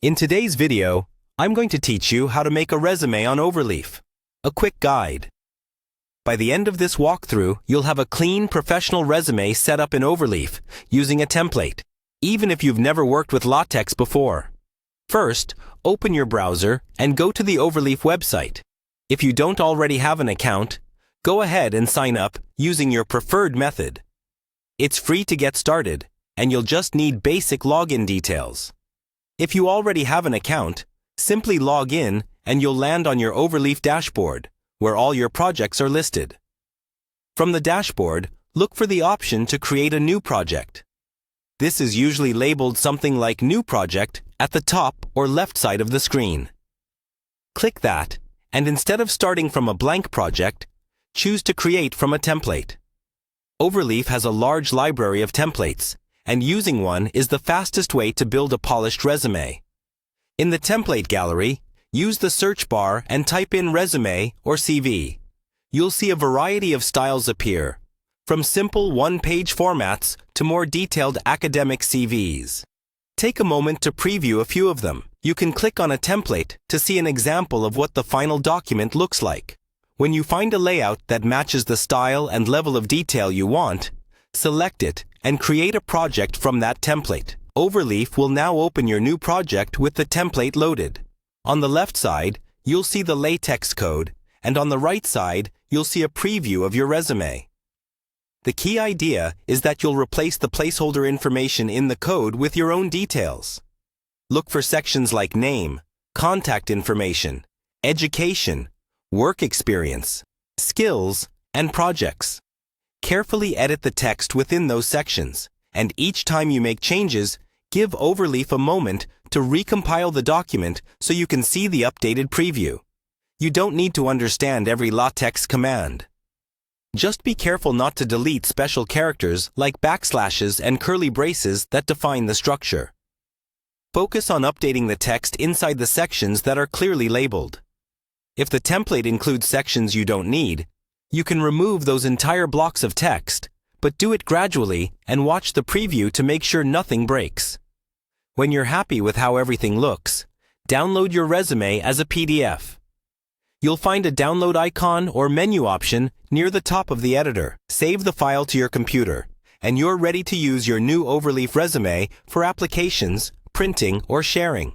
In today's video, I'm going to teach you how to make a resume on Overleaf. A quick guide. By the end of this walkthrough, you'll have a clean, professional resume set up in Overleaf using a template, even if you've never worked with LaTeX before. First, open your browser and go to the Overleaf website. If you don't already have an account, go ahead and sign up using your preferred method. It's free to get started, and you'll just need basic login details. If you already have an account, simply log in and you'll land on your Overleaf dashboard, where all your projects are listed. From the dashboard, look for the option to create a new project. This is usually labeled something like New Project at the top or left side of the screen. Click that, and instead of starting from a blank project, choose to create from a template. Overleaf has a large library of templates, and using one is the fastest way to build a polished resume. In the template gallery, use the search bar and type in resume or CV. You'll see a variety of styles appear, from simple one-page formats to more detailed academic CVs. Take a moment to preview a few of them. You can click on a template to see an example of what the final document looks like. When you find a layout that matches the style and level of detail you want, select it and create a project from that template. Overleaf will now open your new project with the template loaded. On the left side, you'll see the LaTeX code, and on the right side, you'll see a preview of your resume. The key idea is that you'll replace the placeholder information in the code with your own details. Look for sections like name, contact information, education, work experience, skills, and projects. Carefully edit the text within those sections, and each time you make changes, give Overleaf a moment to recompile the document so you can see the updated preview. You don't need to understand every LaTeX command. Just be careful not to delete special characters like backslashes and curly braces that define the structure. Focus on updating the text inside the sections that are clearly labeled. If the template includes sections you don't need, you can remove those entire blocks of text, but do it gradually and watch the preview to make sure nothing breaks. When you're happy with how everything looks, download your resume as a PDF. You'll find a download icon or menu option near the top of the editor. Save the file to your computer, and you're ready to use your new Overleaf resume for applications, printing, or sharing.